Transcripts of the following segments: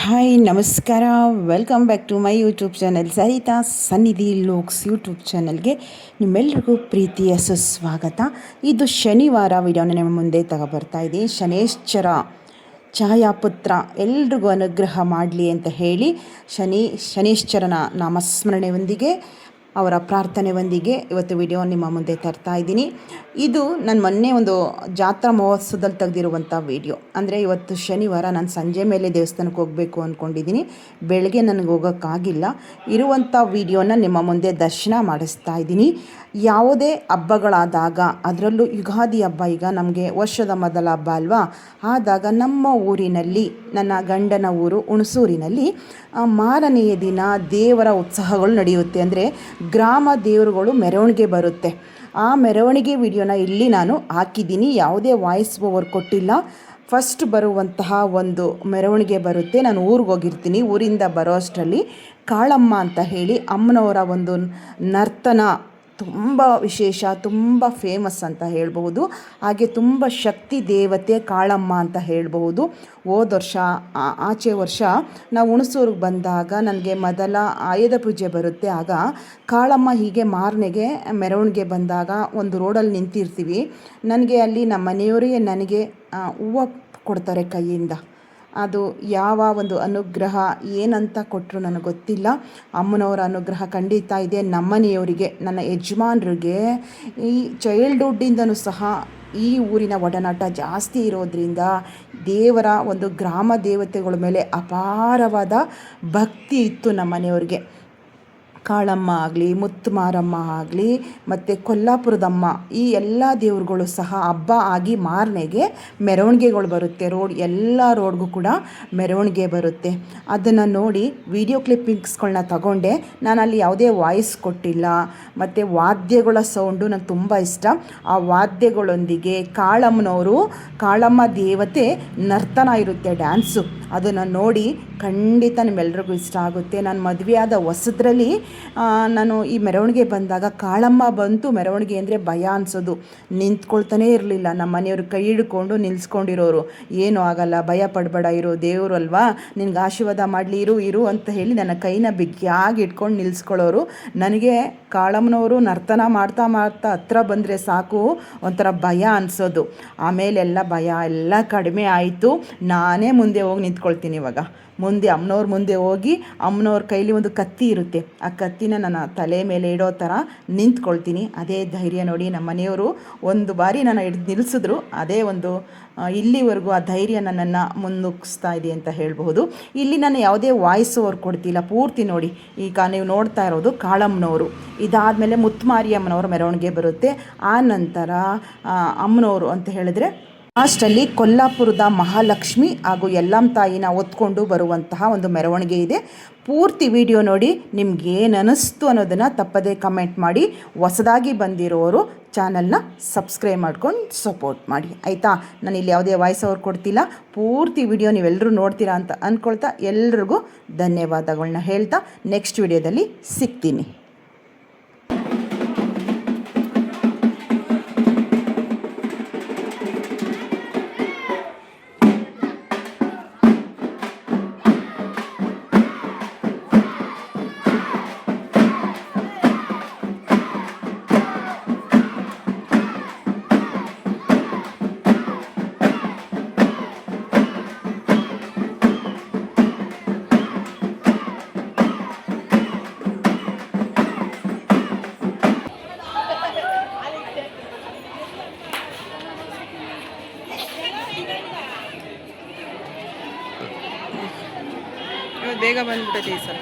Hi ನಮಸ್ಕಾರ. Welcome back to my YouTube channel Sarita Sannidhi ಲೋಕ್ಸ್ YouTube ಚಾನಲ್ಗೆ ನಿಮ್ಮೆಲ್ಲರಿಗೂ ಪ್ರೀತಿಯ ಸುಸ್ವಾಗತ. ಇದು ಶನಿವಾರ ವಿಡಿಯೋನ ನಿಮ್ಮ ಮುಂದೆ ತಗೊಬರ್ತಾ ಇದ್ದೀನಿ. ಶನೇಶ್ಚರ ಛಾಯಾಪುತ್ರ ಎಲ್ರಿಗೂ ಅನುಗ್ರಹ ಮಾಡಲಿ ಅಂತ ಹೇಳಿ ಶನೇಶ್ಚರನ ನಾಮಸ್ಮರಣೆಯೊಂದಿಗೆ ಅವರ ಪ್ರಾರ್ಥನೆಯೊಂದಿಗೆ ಇವತ್ತು ವಿಡಿಯೋ ನಿಮ್ಮ ಮುಂದೆ ತರ್ತಾ ಇದ್ದೀನಿ. ಇದು ನಾನು ಮೊನ್ನೆ ಒಂದು ಜಾತ್ರಾ ಮಹೋತ್ಸವದಲ್ಲಿ ತೆಗೆದಿರುವಂಥ ವಿಡಿಯೋ. ಅಂದರೆ ಇವತ್ತು ಶನಿವಾರ ನಾನು ಸಂಜೆ ಮೇಲೆ ದೇವಸ್ಥಾನಕ್ಕೆ ಹೋಗಬೇಕು ಅಂದ್ಕೊಂಡಿದ್ದೀನಿ. ಬೆಳಗ್ಗೆ ನನಗೆ ಹೋಗೋಕ್ಕಾಗಿಲ್ಲ. ಇರುವಂಥ ವಿಡಿಯೋನ ನಿಮ್ಮ ಮುಂದೆ ದರ್ಶನ ಮಾಡಿಸ್ತಾ ಇದ್ದೀನಿ. ಯಾವುದೇ ಹಬ್ಬಗಳಾದಾಗ, ಅದರಲ್ಲೂ ಯುಗಾದಿ ಹಬ್ಬ ಈಗ ನಮಗೆ ವರ್ಷದ ಮೊದಲ ಹಬ್ಬ ಅಲ್ವಾ, ಆದಾಗ ನಮ್ಮ ಊರಿನಲ್ಲಿ, ನನ್ನ ಗಂಡನ ಊರು ಹುಣಸೂರಿನಲ್ಲಿ ಮಾರನೆಯ ದಿನ ದೇವರ ಉತ್ಸವಗಳು ನಡೆಯುತ್ತೆ. ಅಂದರೆ ಗ್ರಾಮ ದೇವರುಗಳು ಮೆರವಣಿಗೆ ಬರುತ್ತೆ. ಆ ಮೆರವಣಿಗೆ ವಿಡಿಯೋನ ಇಲ್ಲಿ ನಾನು ಹಾಕಿದ್ದೀನಿ. ಯಾವುದೇ ವಾಯ್ಸ್ ಓವರ್ ಕೊಟ್ಟಿಲ್ಲ. ಫಸ್ಟ್ ಬರುವಂತಹ ಒಂದು ಮೆರವಣಿಗೆ ಬರುತ್ತೆ. ನಾನು ಊರಿಗೆ ಹೋಗಿರ್ತೀನಿ. ಊರಿಂದ ಬರೋ ಅಷ್ಟರಲ್ಲಿ ಕಾಳಮ್ಮ ಅಂತ ಹೇಳಿ ಅಮ್ಮನವರ ಒಂದು ನರ್ತನ ತುಂಬ ವಿಶೇಷ, ತುಂಬ ಫೇಮಸ್ ಅಂತ ಹೇಳ್ಬೋದು. ಹಾಗೆ ತುಂಬ ಶಕ್ತಿ ದೇವತೆ ಕಾಳಮ್ಮ ಅಂತ ಹೇಳ್ಬೋದು. ಹೋದ ವರ್ಷ ಆಚೆ ವರ್ಷ ನಾವು ಹುಣಸೂರಿಗೆ ಬಂದಾಗ ನನಗೆ ಮೊದಲ ಆಯುಧ ಪೂಜೆ ಬರುತ್ತೆ. ಆಗ ಕಾಳಮ್ಮ ಹೀಗೆ ಮಾರನೆಗೆ ಮೆರವಣಿಗೆ ಬಂದಾಗ ಒಂದು ರೋಡಲ್ಲಿ ನಿಂತಿರ್ತೀವಿ. ನನಗೆ ಅಲ್ಲಿ ನಮ್ಮ ಮನೆಯವರೇ ನನಗೆ ಹೂವು ಕೊಡ್ತಾರೆ ಕೈಯಿಂದ. ಅದು ಯಾವ ಒಂದು ಅನುಗ್ರಹ ಏನಂತ ಕೊಟ್ಟರು ನನಗೆ ಗೊತ್ತಿಲ್ಲ. ಅಮ್ಮನವರ ಅನುಗ್ರಹ ಖಂಡಿತ ಇದೆ. ನಮ್ಮನೆಯವರಿಗೆ, ನನ್ನ ಯಜಮಾನ್ರಿಗೆ ಈ ಚೈಲ್ಡ್ಹುಡ್ಡಿಂದನೂ ಸಹ ಈ ಊರಿನ ಒಡನಾಟ ಜಾಸ್ತಿ ಇರೋದ್ರಿಂದ ದೇವರ ಒಂದು ಗ್ರಾಮ ದೇವತೆಗಳ ಮೇಲೆ ಅಪಾರವಾದ ಭಕ್ತಿ ಇತ್ತು ನಮ್ಮ ಮನೆಯವ್ರಿಗೆ. ಕಾಳಮ್ಮ ಆಗಲಿ, ಮುತ್ತುಮಾರಮ್ಮ ಆಗಲಿ, ಮತ್ತು ಕೊಲ್ಲಾಪುರದಮ್ಮ, ಈ ಎಲ್ಲ ದೇವ್ರುಗಳು ಸಹ ಹಬ್ಬ ಆಗಿ ಮಾರನೆಗೆ ಮೆರವಣಿಗೆಗಳು ಬರುತ್ತೆ. ಎಲ್ಲ ರೋಡ್ಗೂ ಕೂಡ ಮೆರವಣಿಗೆ ಬರುತ್ತೆ. ಅದನ್ನು ನೋಡಿ ವಿಡಿಯೋ ಕ್ಲಿಪ್ಪಿಂಗ್ಸ್ಗಳನ್ನ ತಗೊಂಡೆ. ನಾನು ಅಲ್ಲಿ ಯಾವುದೇ ವಾಯ್ಸ್ ಕೊಟ್ಟಿಲ್ಲ. ಮತ್ತು ವಾದ್ಯಗಳ ಸೌಂಡು ನನಗೆ ತುಂಬ ಇಷ್ಟ. ಆ ವಾದ್ಯಗಳೊಂದಿಗೆ ಕಾಳಮ್ಮ ದೇವತೆ ನರ್ತನ ಇರುತ್ತೆ, ಡ್ಯಾನ್ಸು. ಅದನ್ನು ನೋಡಿ ಖಂಡಿತ ನಿಮ್ಮೆಲ್ರಿಗೂ ಇಷ್ಟ ಆಗುತ್ತೆ. ನಾನು ಮದುವೆಯಾದ ಹೊಸದ್ರಲ್ಲಿ ನಾನು ಈ ಮೆರವಣಿಗೆ ಬಂದಾಗ ಕಾಳಮ್ಮ ಬಂತು ಮೆರವಣಿಗೆ ಅಂದರೆ ಭಯ ಅನಿಸೋದು. ನಿಂತ್ಕೊಳ್ತಾನೇ ಇರಲಿಲ್ಲ. ನಮ್ಮ ಮನೆಯವರು ಕೈ ಹಿಡ್ಕೊಂಡು ನಿಲ್ಲಿಸ್ಕೊಂಡಿರೋರು. ಏನೂ ಆಗಲ್ಲ, ಭಯ ಪಡಬೇಡ, ಇರೋ ದೇವರು ಅಲ್ವಾ, ನಿನ್ಗೆ ಆಶೀರ್ವಾದ ಮಾಡಲಿ, ಇರು ಅಂತ ಹೇಳಿ ನನ್ನ ಕೈನ ಬಿಗಿಯಾಗಿ ಇಟ್ಕೊಂಡು ನಿಲ್ಲಿಸ್ಕೊಳ್ಳೋರು. ನನಗೆ ಕಾಳಮ್ಮನವರು ನರ್ತನ ಮಾಡ್ತಾ ಹತ್ರ ಬಂದರೆ ಸಾಕು ಒಂಥರ ಭಯ ಅನಿಸೋದು. ಆಮೇಲೆಲ್ಲ ಭಯ ಎಲ್ಲ ಕಡಿಮೆ ಆಯಿತು. ನಾನೇ ಮುಂದೆ ಹೋಗಿ ನಿಂತ್ಕೊಳ್ತೀನಿ. ಇವಾಗ ಮುಂದೆ ಅಮ್ಮನವ್ರ ಮುಂದೆ ಹೋಗಿ ಅಮ್ಮನವ್ರ ಕೈಲಿ ಒಂದು ಕತ್ತಿ ಇರುತ್ತೆ. ಆ ಕತ್ತಿನ ನನ್ನ ತಲೆ ಮೇಲೆ ಇಡೋ ಥರ ನಿಂತ್ಕೊಳ್ತೀನಿ. ಅದೇ ಧೈರ್ಯ ನೋಡಿ ನಮ್ಮ ಮನೆಯವರು ಒಂದು ಬಾರಿ ನನ್ನ ಹಿಡಿದು ನಿಲ್ಲಿಸಿದ್ರು. ಅದೇ ಒಂದು ಇಲ್ಲಿವರೆಗೂ ಆ ಧೈರ್ಯ ನನ್ನನ್ನು ಮುನ್ನುಗ್ಗಿಸ್ತಾ ಇದೆ ಅಂತ ಹೇಳಬಹುದು. ಇಲ್ಲಿ ನಾನು ಯಾವುದೇ ವಾಯ್ಸ್ ಓವರ್ ಕೊಡ್ತಿಲ್ಲ. ಪೂರ್ತಿ ನೋಡಿ. ಈಗ ನೀವು ನೋಡ್ತಾ ಇರೋದು ಕಾಳಮ್ಮನವರು. ಇದಾದಮೇಲೆ ಮುತ್ತುಮಾರಿಯಮ್ಮನವ್ರ ಮೆರವಣಿಗೆ ಬರುತ್ತೆ. ಆ ನಂತರ ಅಮ್ಮನವರು ಅಂತ ಹೇಳಿದ್ರೆ ಲಾಸ್ಟಲ್ಲಿ ಕೊಲ್ಲಾಪುರದ ಮಹಾಲಕ್ಷ್ಮಿ ಹಾಗೂ ಯಲ್ಲಮ್ಮ ತಾಯಿನ ಹೊತ್ಕೊಂಡು ಬರುವಂತಹ ಒಂದು ಮೆರವಣಿಗೆ ಇದೆ. ಪೂರ್ತಿ ವಿಡಿಯೋ ನೋಡಿ. ನಿಮ್ಗೆ ಏನು ಅನ್ನಿಸ್ತು ಅನ್ನೋದನ್ನು ತಪ್ಪದೇ ಕಮೆಂಟ್ ಮಾಡಿ. ಹೊಸದಾಗಿ ಬಂದಿರೋರು ಚಾನಲ್ನ ಸಬ್ಸ್ಕ್ರೈಬ್ ಮಾಡ್ಕೊಂಡು ಸಪೋರ್ಟ್ ಮಾಡಿ, ಆಯಿತಾ. ನಾನು ಇಲ್ಲಿ ಯಾವುದೇ ವಾಯ್ಸ್ ಓವರ್ ಕೊಡ್ತಿಲ್ಲ. ಪೂರ್ತಿ ವಿಡಿಯೋ ನೀವೆಲ್ಲರೂ ನೋಡ್ತೀರಾ ಅಂತ ಅಂದ್ಕೊಳ್ತಾ ಎಲ್ರಿಗೂ ಧನ್ಯವಾದಗಳನ್ನ ಹೇಳ್ತಾ ನೆಕ್ಸ್ಟ್ ವಿಡಿಯೋದಲ್ಲಿ ಸಿಗ್ತೀನಿ. ಬೇಗ ಬಂದ್ಬಿಟ್ಟೈತೆ ಈ ಸಲ.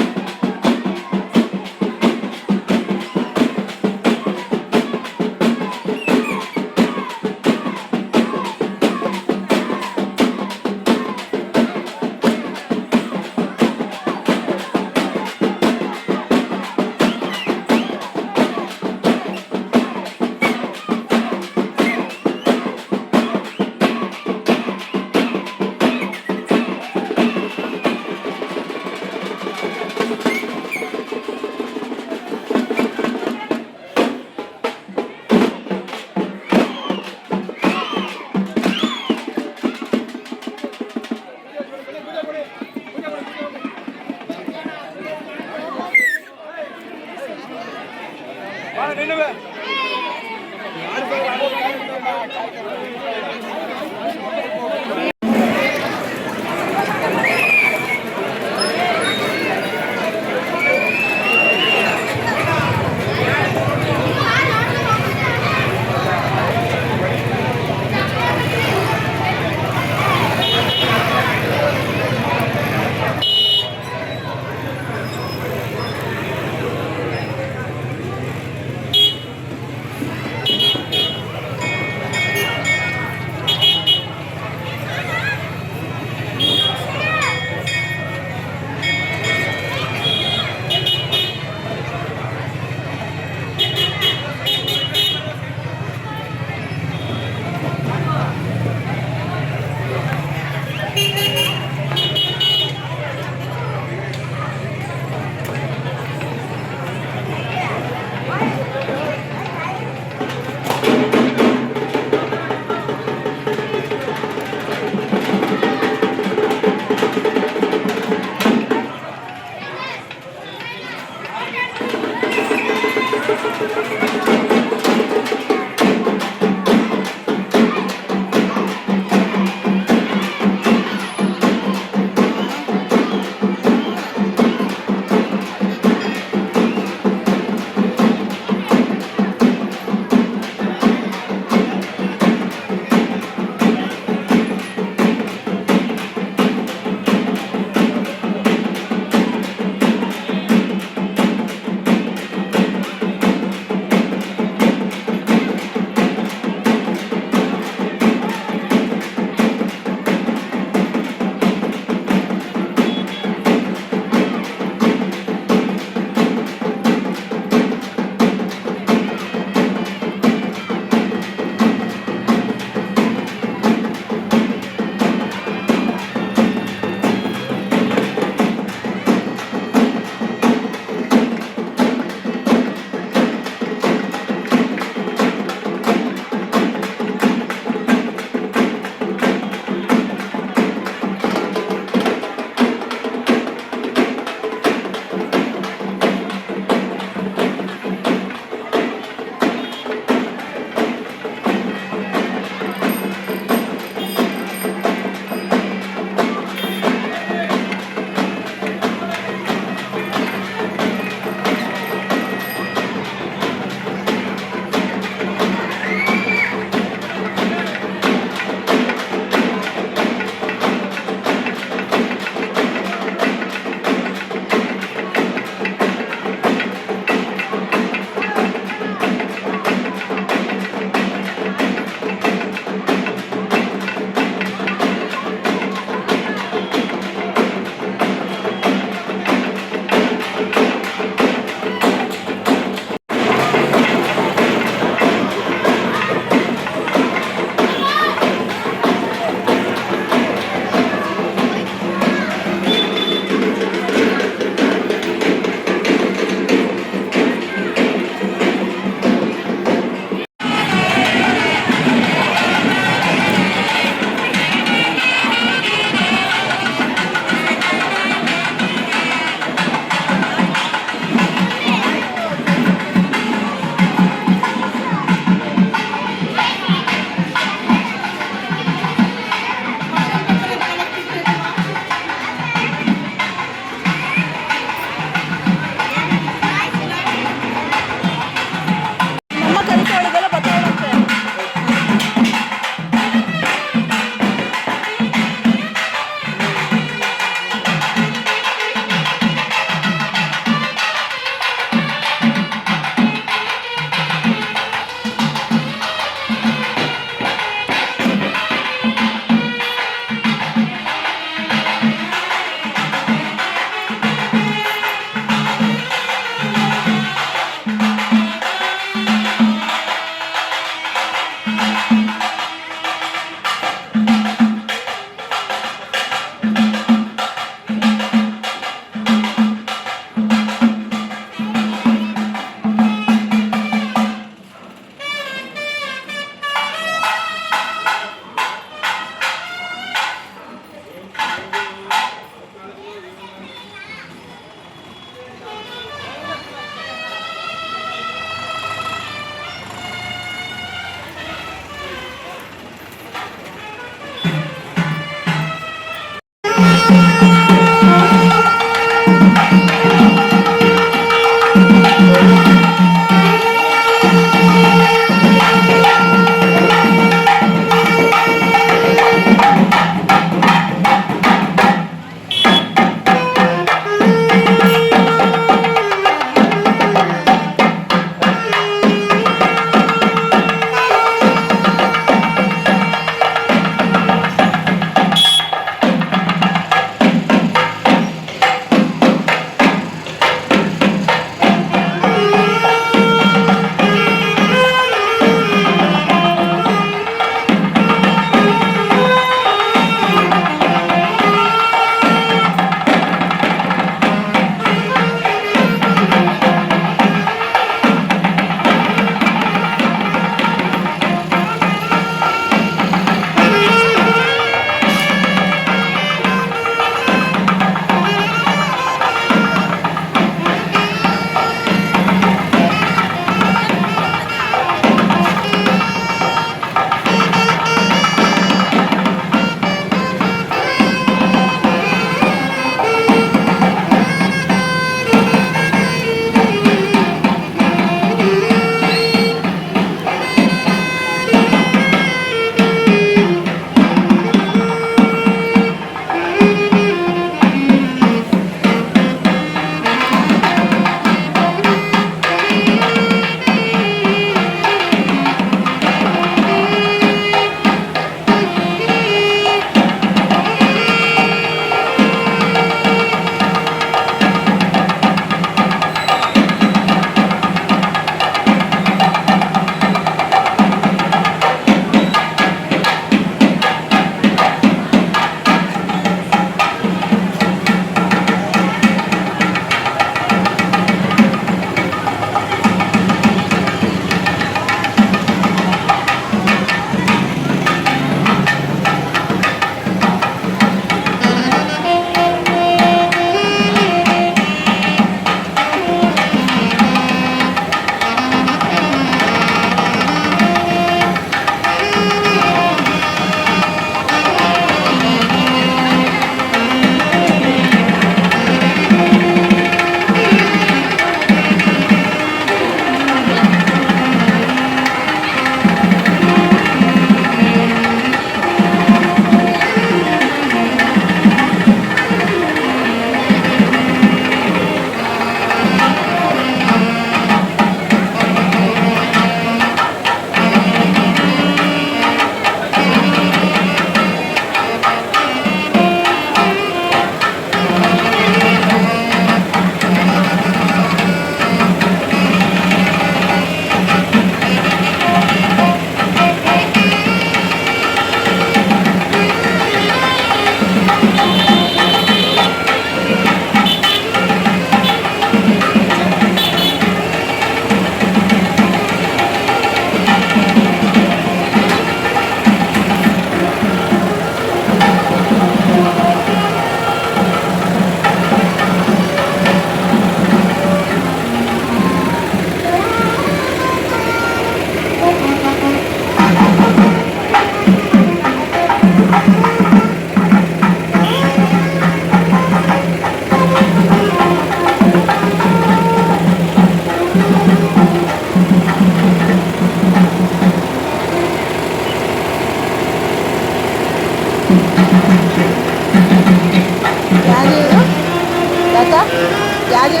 ಯಾವ್ದು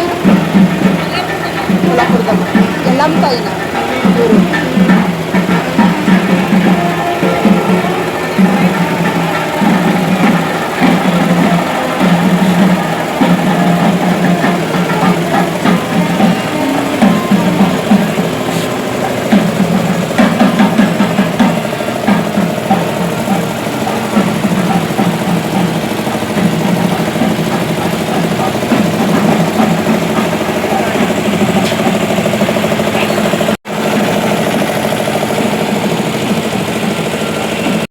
ಕೊಲ್ಲಾಪುರದಮ್ಮ ಎಲ್ಲಮ್ಮ ತಾಯಿನ ಇವರು